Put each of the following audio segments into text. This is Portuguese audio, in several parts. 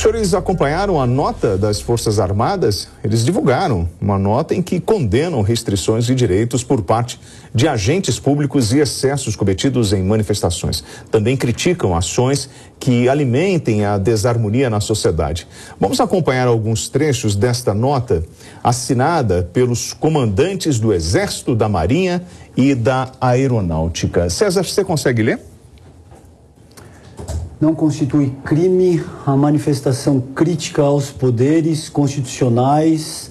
senhores acompanharam a nota das Forças Armadas? Eles divulgaram uma nota em que condenam restrições de direitos por parte de agentes públicos e excessos cometidos em manifestações. Também criticam ações que alimentem a desarmonia na sociedade. Vamos acompanhar alguns trechos desta nota assinada pelos comandantes do Exército, da Marinha e da Aeronáutica. César, você consegue ler? Não constitui crime a manifestação crítica aos poderes constitucionais,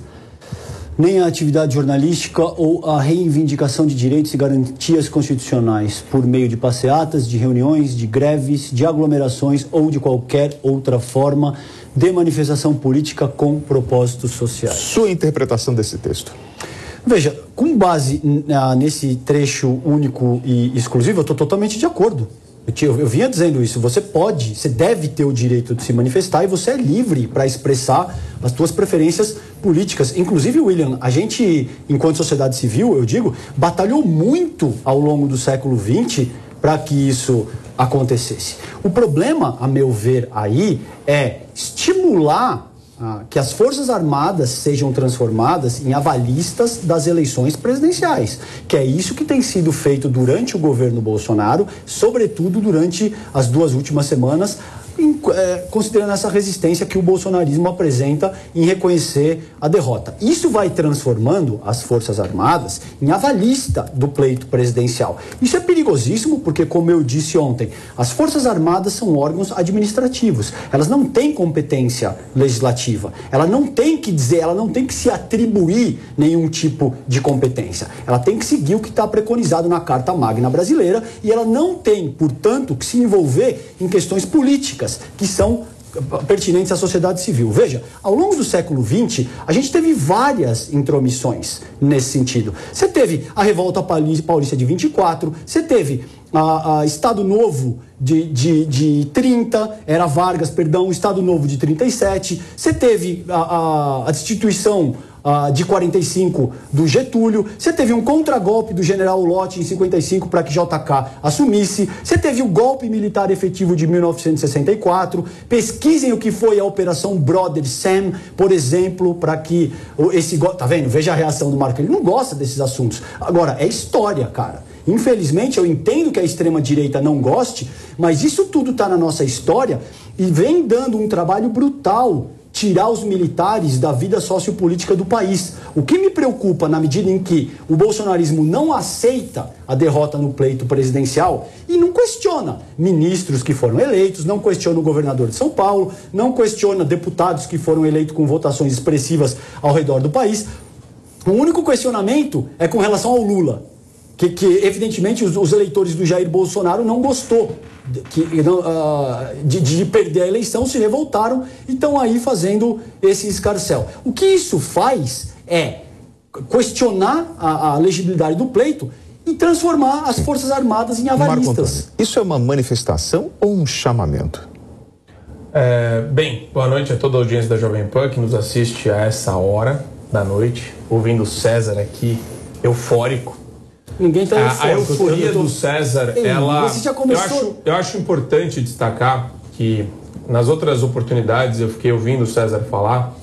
nem a atividade jornalística ou a reivindicação de direitos e garantias constitucionais por meio de passeatas, de reuniões, de greves, de aglomerações ou de qualquer outra forma de manifestação política com propósitos sociais. Sua interpretação desse texto? Veja, com base nesse trecho único e exclusivo, eu estou totalmente de acordo. Eu vinha dizendo isso, você deve ter o direito de se manifestar e você é livre para expressar as suas preferências políticas. Inclusive, William, a gente, enquanto sociedade civil, eu digo, batalhou muito ao longo do século XX para que isso acontecesse. O problema, a meu ver, aí é estimular que as Forças Armadas sejam transformadas em avalistas das eleições presidenciais, que é isso que tem sido feito durante o governo Bolsonaro, sobretudo durante as 2 últimas semanas, considerando essa resistência que o bolsonarismo apresenta em reconhecer a derrota. Isso vai transformando as Forças Armadas em avalista do pleito presidencial. Isso é perigosíssimo porque, como eu disse ontem, as Forças Armadas são órgãos administrativos. Elas não têm competência legislativa. Ela não tem que dizer, ela não tem que se atribuir nenhum tipo de competência. Ela tem que seguir o que está preconizado na Carta Magna Brasileira e ela não tem, portanto, que se envolver em questões políticas que são pertinentes à sociedade civil. Veja, ao longo do século XX, a gente teve várias intromissões nesse sentido. Você teve a Revolta Paulista de 24, você teve a Estado Novo de 30, era Vargas, perdão, o Estado Novo de 37, você teve a destituição de 45 do Getúlio, você teve um contragolpe do general Lott em 55 para que JK assumisse, você teve o golpe militar efetivo de 1964, pesquisem o que foi a Operação Brother Sam, por exemplo, para que esse golpe, tá vendo? Veja a reação do Marco, ele não gosta desses assuntos. Agora, é história, cara. Infelizmente, eu entendo que a extrema-direita não goste, mas isso tudo está na nossa história e vem dando um trabalho brutal tirar os militares da vida sociopolítica do país. O que me preocupa, na medida em que o bolsonarismo não aceita a derrota no pleito presidencial e não questiona ministros que foram eleitos, não questiona o governador de São Paulo, não questiona deputados que foram eleitos com votações expressivas ao redor do país. O único questionamento é com relação ao Lula, que evidentemente os eleitores do Jair Bolsonaro não gostou de perder a eleição, se revoltaram e estão aí fazendo esse escarcéu. O que isso faz é questionar a legitimidade do pleito e transformar as Forças Armadas em avalistas. Isso é uma manifestação ou um chamamento? Bem, boa noite a toda a audiência da Jovem Pan que nos assiste a essa hora da noite, ouvindo o César aqui, eufórico. Ninguém tá a euforia do César, você já começou... eu acho importante destacar que nas outras oportunidades eu fiquei ouvindo o César falar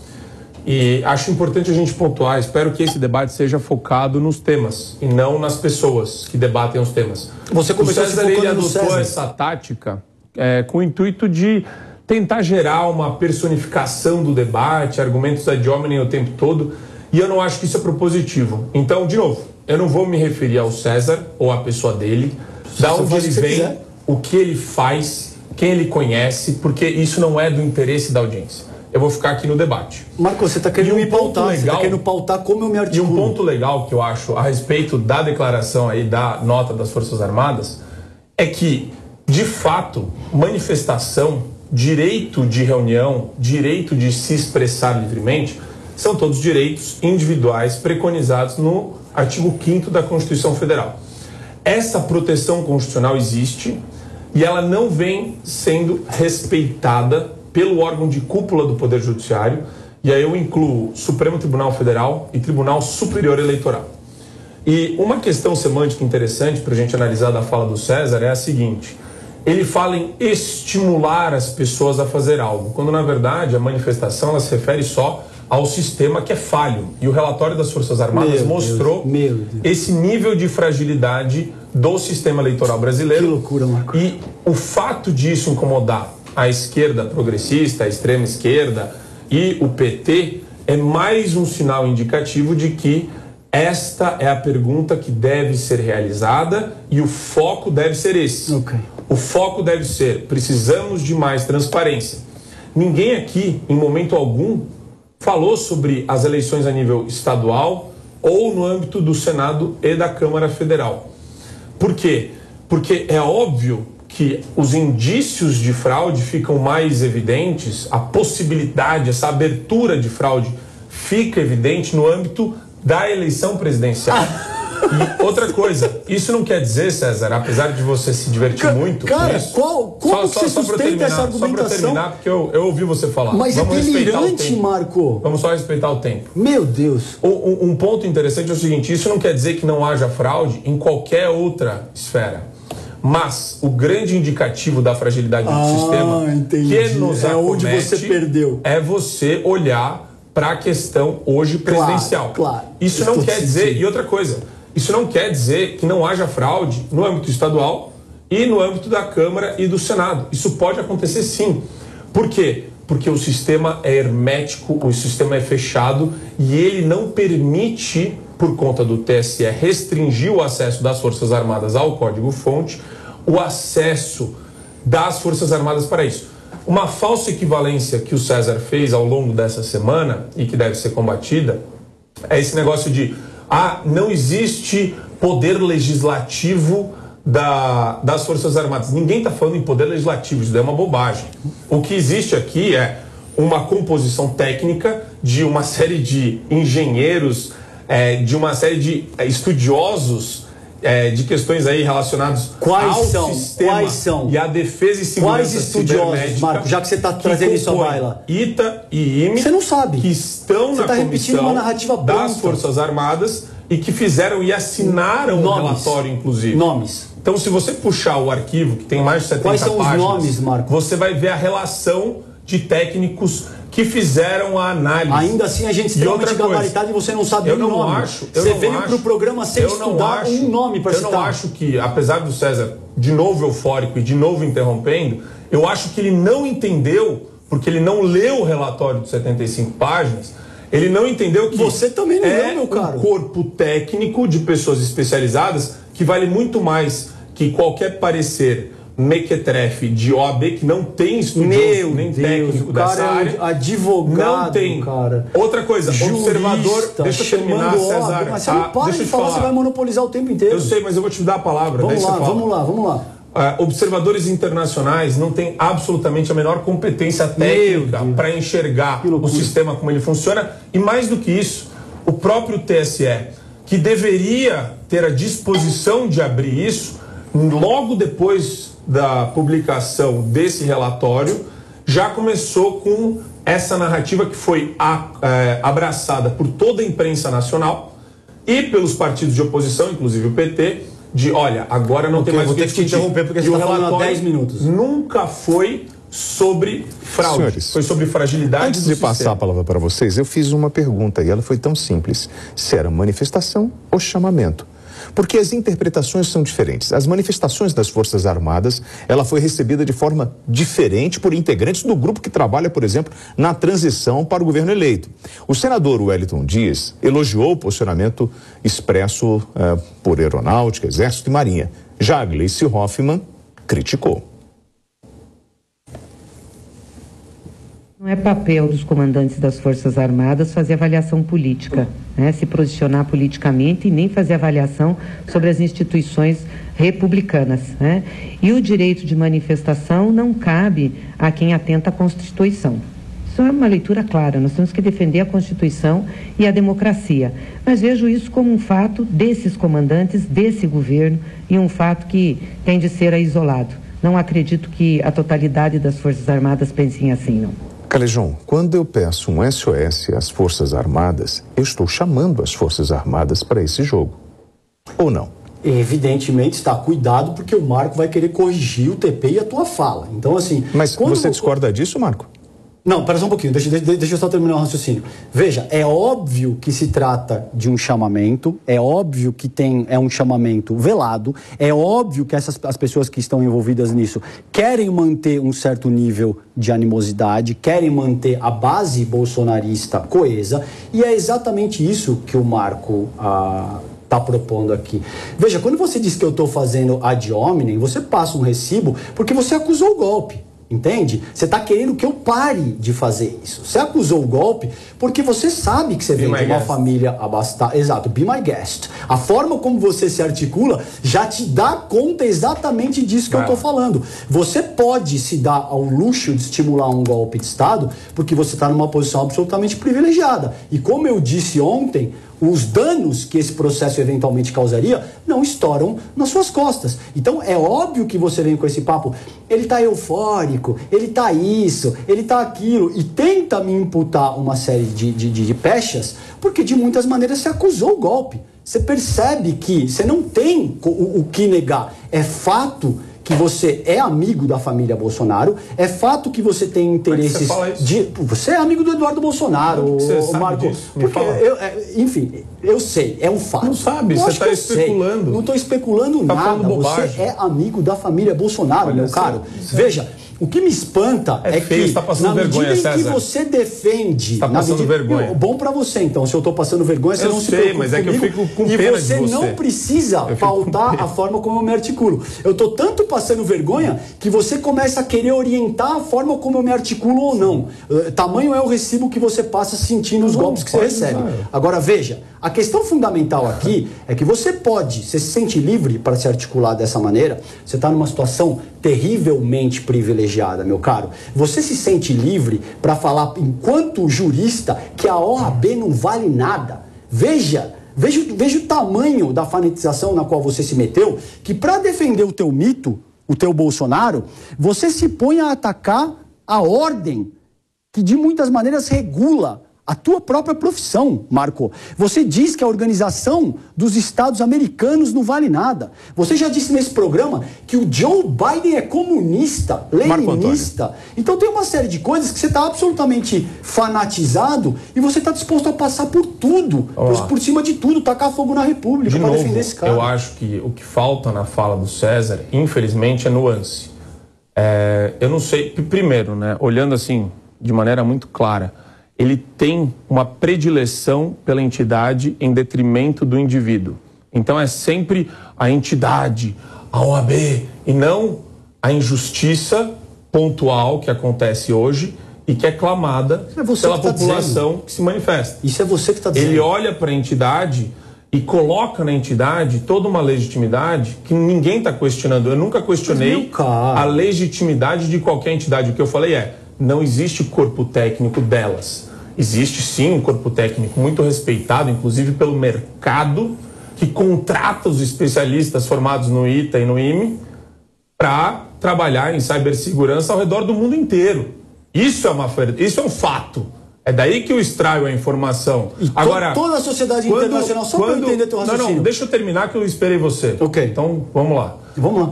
e acho importante a gente pontuar, espero que esse debate seja focado nos temas e não nas pessoas que debatem os temas. Você começou o César, ele adotou essa tática com o intuito de tentar gerar uma personificação do debate, argumentos ad hominem o tempo todo, e eu não acho que isso é propositivo. Então, de novo, eu não vou me referir ao César ou à pessoa dele, da onde ele vem, o que ele faz, quem ele conhece, porque isso não é do interesse da audiência. Eu vou ficar aqui no debate. Marco, você está querendo me pautar, você está querendo pautar como eu me articulo. E um ponto legal que eu acho a respeito da declaração aí, da nota das Forças Armadas, é que, de fato, manifestação, direito de reunião, direito de se expressar livremente, são todos direitos individuais preconizados no artigo 5º da Constituição Federal. Essa proteção constitucional existe e ela não vem sendo respeitada pelo órgão de cúpula do Poder Judiciário, e aí eu incluo Supremo Tribunal Federal e Tribunal Superior Eleitoral. E uma questão semântica interessante para a gente analisar da fala do César é a seguinte: ele fala em estimular as pessoas a fazer algo, quando na verdade a manifestação ela se refere só ao sistema que é falho. E o relatório das Forças Armadas mostrou esse nível de fragilidade do sistema eleitoral brasileiro. Que loucura, Marco. E o fato disso incomodar a esquerda progressista, a extrema esquerda e o PT é mais um sinal indicativo de que esta é a pergunta que deve ser realizada e o foco deve ser esse. O foco deve ser: precisamos de mais transparência. Ninguém aqui, em momento algum, falou sobre as eleições a nível estadual ou no âmbito do Senado e da Câmara Federal. Por quê? Porque é óbvio que os indícios de fraude ficam mais evidentes, a possibilidade, essa abertura de fraude fica evidente no âmbito da eleição presidencial. E outra coisa, isso não quer dizer, César, apesar de você se divertir muito... Cara, como você sustenta essa argumentação? Só para terminar, porque eu ouvi você falar. Mas vamos é delirante, Marco. Vamos só respeitar o tempo. Meu Deus. Um ponto interessante é o seguinte: isso não quer dizer que não haja fraude em qualquer outra esfera. Mas o grande indicativo da fragilidade do sistema que nos acomete onde você perdeu. É você olhar para a questão hoje presidencial. Claro. Isso não quer dizer... E outra coisa, isso não quer dizer que não haja fraude no âmbito estadual e no âmbito da Câmara e do Senado. Isso pode acontecer sim. Por quê? Porque o sistema é hermético, o sistema é fechado e ele não permite, por conta do TSE, restringir o acesso das Forças Armadas ao código-fonte, o acesso das Forças Armadas para isso. Uma falsa equivalência que o César fez ao longo dessa semana e que deve ser combatida é esse negócio de não existe poder legislativo das Forças Armadas. Ninguém está falando em poder legislativo, isso é uma bobagem. O que existe aqui é uma composição técnica de uma série de engenheiros, de uma série de estudiosos de questões aí relacionadas ao sistema. Quais são? E a defesa e segurança. Quais estudiosos, Marco, já que você está trazendo isso à baila? ITA e IME, você não sabe. Que estão na comissão uma narrativa das Forças Armadas e que fizeram e assinaram o relatório, inclusive. Nomes. Então, se você puxar o arquivo, que tem mais de 70 páginas... Quais são os nomes, Marco? Você vai ver a relação de técnicos que fizeram a análise. Ainda assim, a gente extremamente gabaritado e você não sabe o nome. Você veio para o programa sem estudar um nome para citar. Eu não acho que, apesar do César de novo eufórico e de novo interrompendo, eu acho que ele não entendeu, porque ele não leu o relatório de 75 páginas, ele não entendeu que você também não leu, meu caro. Um corpo técnico de pessoas especializadas que vale muito mais que qualquer parecer mequetrefe de OAB, que não tem estudioso nem técnico dessa área. Advogado, não tem. Cara. Outra coisa, jurista, observador... Deixa eu terminar, César. Mas você não para de falar, você vai monopolizar o tempo inteiro. Eu sei, mas eu vou te dar a palavra. Vamos lá. Observadores internacionais não têm absolutamente a menor competência técnica para enxergar o sistema como ele funciona. E mais do que isso, o próprio TSE, que deveria ter a disposição de abrir isso, logo depois da publicação desse relatório, já começou com essa narrativa que foi abraçada por toda a imprensa nacional e pelos partidos de oposição, inclusive o PT, de, olha, agora não tem mais o que discutir. Vou ter que te interromper porque você está falando há 10 minutos. Nunca foi sobre fraude, senhores, foi sobre fragilidade antes de passar a palavra para vocês, eu fiz uma pergunta e ela foi tão simples: se era manifestação ou chamamento? Porque as interpretações são diferentes. As manifestações das Forças Armadas, ela foi recebida de forma diferente por integrantes do grupo que trabalha, por exemplo, na transição para o governo eleito. O senador Wellington Dias elogiou o posicionamento expresso por Aeronáutica, Exército e Marinha. Já a Gleice Hoffmann criticou. Não é papel dos comandantes das Forças Armadas fazer avaliação política, né? Se posicionar politicamente e nem fazer avaliação sobre as instituições republicanas, né? E o direito de manifestação não cabe a quem atenta à Constituição. Isso é uma leitura clara, nós temos que defender a Constituição e a democracia. Mas vejo isso como um fato desses comandantes, desse governo, e um fato que tem de ser isolado. Não acredito que a totalidade das Forças Armadas pensem assim, não. Calejão, quando eu peço um SOS às Forças Armadas, eu estou chamando as Forças Armadas para esse jogo. Ou não? Evidentemente está, cuidado, porque o Marco vai querer corrigir o TP e a tua fala. Então, assim... Mas você discorda disso, Marco? Não, pera só um pouquinho, deixa eu só terminar o raciocínio. Veja, é óbvio que se trata de um chamamento, é óbvio que é um chamamento velado, é óbvio que as pessoas que estão envolvidas nisso querem manter um certo nível de animosidade, querem manter a base bolsonarista coesa, e é exatamente isso que o Marco está propondo aqui. Veja, quando você diz que eu estou fazendo ad hominem, você passa um recibo porque você acusou o golpe. Entende? Você está querendo que eu pare de fazer isso. Você acusou o golpe porque você sabe que você vem de uma família abastada. Exato, be my guest. A forma como você se articula já te dá conta exatamente disso que eu estou falando. Você pode se dar ao luxo de estimular um golpe de Estado porque você está numa posição absolutamente privilegiada. E como eu disse ontem, os danos que esse processo eventualmente causaria não estouram nas suas costas. Então é óbvio que você vem com esse papo, ele tá eufórico, ele tá isso, ele tá aquilo, e tenta me imputar uma série de pechas, porque de muitas maneiras você acusou o golpe. Você percebe que você não tem o que negar. É fato que você é amigo da família Bolsonaro, é fato que você tem interesses... Você é amigo do Eduardo Bolsonaro, Marco. Porque enfim, eu sei, é um fato. Não sabe, você está especulando. Não estou especulando nada. Você é amigo da família Bolsonaro, meu caro. Veja, o que me espanta é que, na medida em que você defende... Está passando vergonha. Bom pra você, então. Se eu estou passando vergonha, você não se preocupa mas é que eu fico com pena de você. E você não precisa pautar a forma como eu me articulo. Eu estou tanto passando vergonha que você começa a querer orientar a forma como eu me articulo ou não. Tamanho é o recibo que você passa sentindo os golpes que você recebe. Agora, veja, a questão fundamental aqui é que você se sente livre para se articular dessa maneira. Você está numa situação terrivelmente privilegiada, meu caro. Você se sente livre para falar, enquanto jurista, que a OAB não vale nada. Veja o tamanho da fanatização na qual você se meteu, que para defender o teu mito, o teu Bolsonaro, você se põe a atacar a ordem que de muitas maneiras regula a tua própria profissão, Marco. Você diz que a Organização dos Estados Americanos não vale nada. Você já disse nesse programa que o Joe Biden é comunista, leninista. Então tem uma série de coisas que você está absolutamente fanatizado e você está disposto a passar por tudo, por cima de tudo, tacar fogo na República para defender esse cara. Eu acho que o que falta na fala do César, infelizmente, é nuance. Eu não sei, primeiro, né, olhando assim de maneira muito clara, ele tem uma predileção pela entidade em detrimento do indivíduo. Então é sempre a entidade, a OAB, e não a injustiça pontual que acontece hoje e que é clamada pela população que se manifesta. Isso é você que está dizendo. Ele olha para a entidade e coloca na entidade toda uma legitimidade que ninguém está questionando. Eu nunca questionei a legitimidade de qualquer entidade. O que eu falei não existe corpo técnico delas. Existe sim um corpo técnico muito respeitado, inclusive pelo mercado, que contrata os especialistas formados no ITA e no IME para trabalhar em cibersegurança ao redor do mundo inteiro. Isso é um fato. É daí que eu extraio a informação. E agora, toda a sociedade internacional, só para entender teu raciocínio. Não, deixa eu terminar que eu esperei você. Ok. Então, vamos lá. Vamos lá.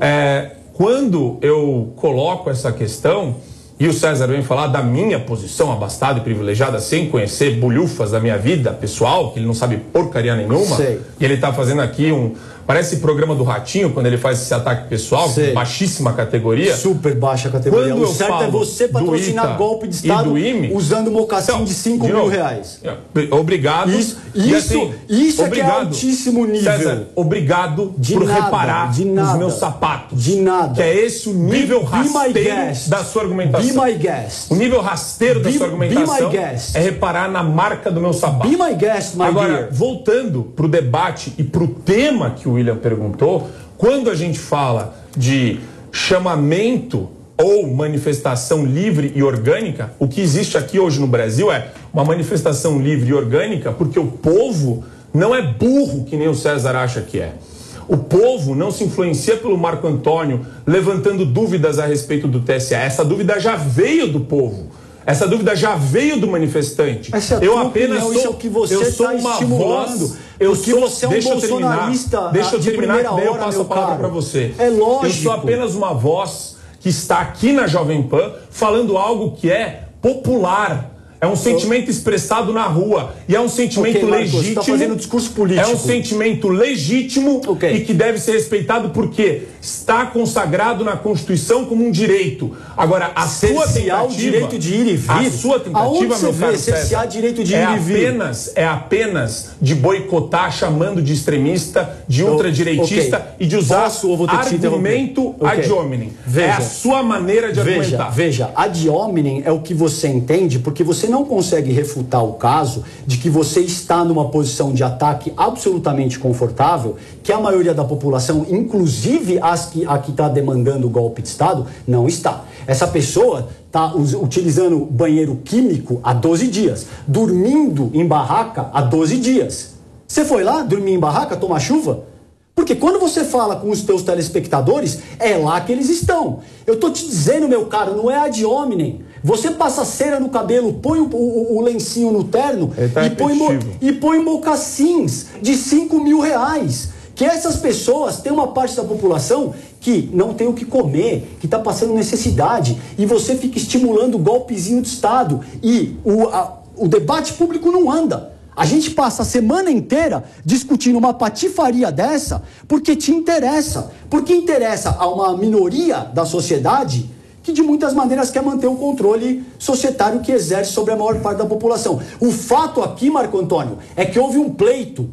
Quando eu coloco essa questão, e o César vem falar da minha posição abastada e privilegiada, sem conhecer bolhufas da minha vida pessoal, que ele não sabe porcaria nenhuma, Sei. E ele está fazendo aqui parece programa do Ratinho, quando ele faz esse ataque pessoal, de baixíssima categoria. Super baixa categoria. Quando o certo é você patrocinar golpe de Estado usando mocassim de 5 mil reais. Obrigado. Isso obrigado, que é altíssimo nível. César, obrigado por reparar nos meus sapatos. De nada. Que é esse o nível rasteiro da sua argumentação. Be my guest. O nível rasteiro da sua argumentação é reparar na marca do meu sapato. Be my guest, my Agora, dear. voltando para o debate e para o tema que o William perguntou, quando a gente fala de chamamento ou manifestação livre e orgânica, o que existe aqui hoje no Brasil é uma manifestação livre e orgânica porque o povo não é burro, que nem o César acha que é. O povo não se influencia pelo Marco Antônio levantando dúvidas a respeito do TSE. Essa dúvida já veio do povo. Essa dúvida já veio do manifestante. Essa é a tua opinião, isso é o que você está estimulando. Porque você é um bolsonarista deixa eu de terminar, primeira daí eu hora, passo meu a palavra caro. para você. É lógico. Eu sou apenas uma voz que está aqui na Jovem Pan falando algo que é popular. É um sentimento expressado na rua. E é um sentimento legítimo. Você tá fazendo discurso político. É um sentimento legítimo e que deve ser respeitado porque está consagrado na Constituição como um direito. Agora, a sua tentativa... o direito de ir e vir. A sua tentativa, meu caro César, direito de ir e vir. É apenas de boicotar chamando de extremista, de ultradireitista e de usar argumento ad hominem. É a sua maneira de argumentar. Veja, ad hominem é o que você entende porque você não consegue refutar o caso de que você está numa posição de ataque absolutamente confortável, que a maioria da população, inclusive a que está demandando o golpe de Estado, não está. Essa pessoa está utilizando banheiro químico há 12 dias, dormindo em barraca há 12 dias. Você foi lá dormir em barraca, tomar chuva? Porque quando você fala com os teus telespectadores, é lá que eles estão. Eu tô te dizendo, meu caro, não é ad hominem. Você passa cera no cabelo, põe o lencinho no terno e põe mocassins de 5 mil reais. Que essas pessoas, tem uma parte da população que não tem o que comer, que está passando necessidade. E você fica estimulando o golpezinho de Estado. E o debate público não anda. A gente passa a semana inteira discutindo uma patifaria dessa porque te interessa. Porque interessa a uma minoria da sociedade que de muitas maneiras quer manter o controle societário que exerce sobre a maior parte da população. O fato aqui, Marco Antônio, é que houve um pleito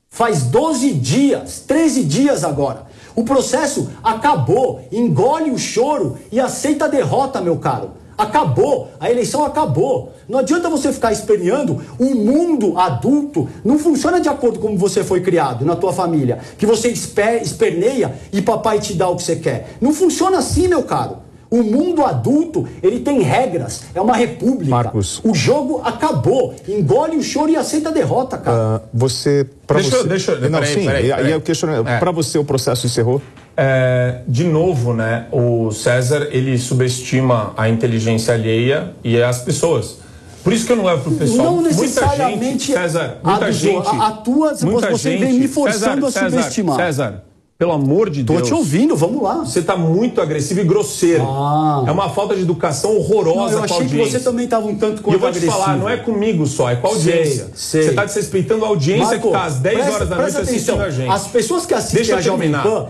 faz 12 dias, 13 dias agora. O processo acabou, engole o choro e aceita a derrota, meu caro. Acabou, a eleição acabou. Não adianta você ficar esperneando. O mundo adulto não funciona de acordo com como você foi criado na tua família, que você esperneia e papai te dá o que você quer. Não funciona assim, meu caro. O mundo adulto, ele tem regras, é uma república. Marcos. O jogo acabou, engole o choro e aceita a derrota, cara. Para você o processo encerrou? De novo, né, o César, ele subestima a inteligência alheia e as pessoas. Por isso que eu não levo pro pessoal. Não necessariamente, muita gente, César, você vem me forçando a subestimar. César, pelo amor de Deus. Tô te ouvindo, vamos lá. Você tá muito agressivo e grosseiro. É uma falta de educação horrorosa. Eu achei que você também tava um tanto quanto agressivo. E eu vou te falar, não é comigo só, é com a audiência. Você tá desrespeitando a audiência, Marco, que tá às 10 horas da noite assistindo a gente. As pessoas que assistem a Jovem Pan,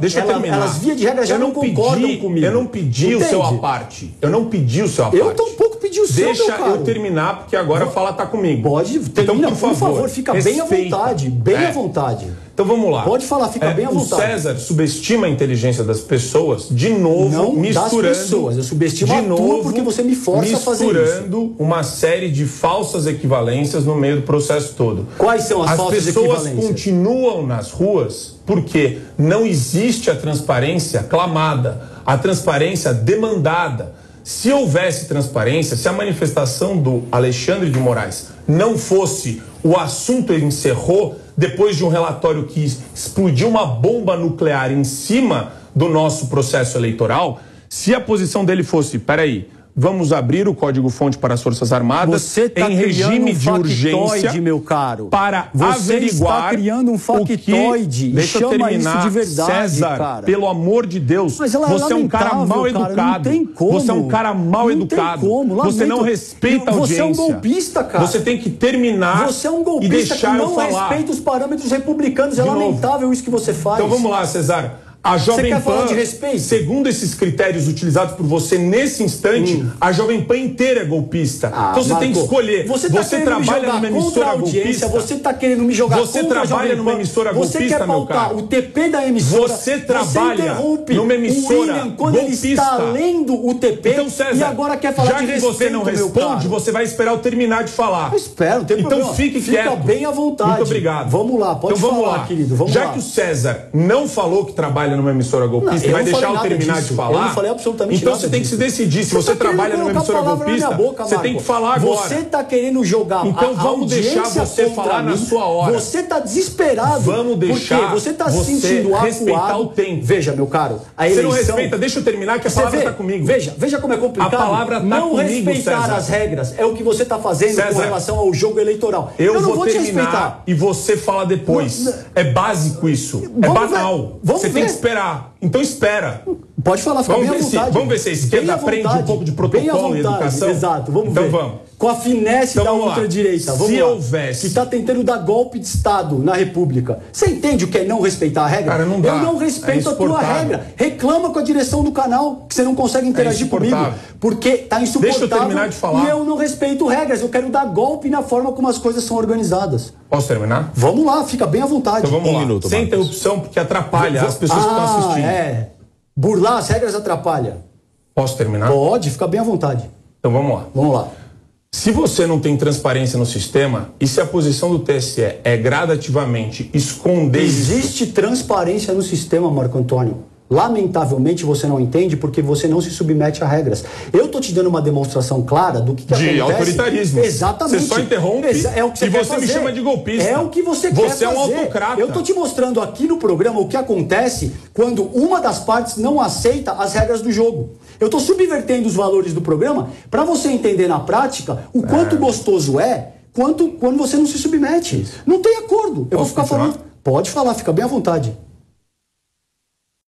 elas via de regra já não concordam comigo. Eu não pedi o seu aparte. Eu não pedi o seu aparte. Eu tampouco pedi o seu, Deixa eu terminar, porque agora a fala tá comigo. Pode, termina, então, por favor, fica bem à vontade, à vontade. Então vamos lá. Pode falar, fica bem à vontade. O César subestima a inteligência das pessoas, de novo, não misturando. Das pessoas. Eu subestimo a tua porque você me força a fazer isso. Misturando uma série de falsas equivalências no meio do processo todo. Quais são as falsas equivalências? As pessoas continuam nas ruas porque não existe a transparência clamada, a transparência demandada. Se houvesse transparência, se a manifestação do Alexandre de Moraes não fosse o assunto encerrou, depois de um relatório que explodiu uma bomba nuclear em cima do nosso processo eleitoral, se a posição dele fosse, peraí, vamos abrir o código-fonte para as Forças Armadas em regime de urgência, meu caro. Para você averiguar está criando um factoide. Deixa eu terminar, isso de verdade, César, cara. Pelo amor de Deus, você é um cara mal educado. Não tem como. Você é um cara mal educado. Tem como. Você não respeita a audiência. Você é um golpista, cara. Você tem que terminar você é um golpista e deixar que eu falar. Não respeita os parâmetros republicanos. É lamentável isso que você faz. Então vamos lá, César. A Jovem Pan, de respeito? Segundo esses critérios utilizados por você nesse instante, a Jovem Pan inteira é golpista. Então você tem que escolher. Você trabalha numa emissora golpista. Você está querendo me jogar contra a audiência. Você trabalha numa emissora golpista, meu caro. Você quer pautar o TP da emissora. Você trabalha numa emissora o William, quando golpista. Ele está lendo o TP então, César, e agora quer falar de respeito, já que você não responde, você vai esperar eu terminar de falar. Eu espero, não tem problema. Então fique quieto. Fica bem à vontade. Muito obrigado. Vamos lá, pode falar, querido. Vamos já lá. que o César não falou que trabalha trabalha numa emissora golpista? Vai deixar eu terminar de falar? Eu não falei absolutamente então nada você tem que se decidir. Se você trabalha numa emissora golpista, você tem que falar agora. Você está querendo jogar então vamos deixar você falar na sua hora. Você está desesperado. Vamos deixar porque você está se sentindo respeitar acuado. o tempo. Veja, meu caro, a eleição... Você não respeita, deixa eu terminar que a palavra está comigo. Veja como é complicado. A palavra está comigo, respeitar César. as regras é o que você está fazendo César, com relação ao jogo eleitoral. Eu não vou te terminar respeitar. e você fala depois. É básico isso. É banal. Você tem que esperar. Então espera. Pode falar, fica bem à vontade. Vamos ver se a esquerda aprende um pouco de protocolo e educação? Exato, vamos ver. Então vamos. Com a finesse da ultradireita. Se houvesse... Que está tentando dar golpe de Estado na República. Você entende o que é não respeitar a regra? Cara, não dá. Eu não respeito a tua regra. Reclama com a direção do canal que você não consegue interagir comigo. Porque está insuportável. Deixa eu terminar de falar. E eu não respeito regras. Eu quero dar golpe na forma como as coisas são organizadas. Posso terminar? Vamos lá, fica bem à vontade. Então vamos lá. Minuto, sem interrupção, porque atrapalha as pessoas que estão assistindo. Burlar as regras atrapalha. Posso terminar? Pode, fica bem à vontade. Então vamos lá. Vamos lá. Se você não tem transparência no sistema, e se a posição do TSE é gradativamente esconder... Existe transparência no sistema, Marco Antônio. Lamentavelmente você não entende porque você não se submete a regras. Eu tô te dando uma demonstração clara do que acontece. De autoritarismo. Exatamente. Você só interrompe é o que você e quer você fazer. me chama de golpista. É o que você quer fazer. Você é um autocrata. Eu tô te mostrando aqui no programa o que acontece quando uma das partes não aceita as regras do jogo. Eu tô subvertendo os valores do programa para você entender na prática o quanto gostoso é quando você não se submete. Não tem acordo. Eu vou ficar falando. Pode falar, fica bem à vontade.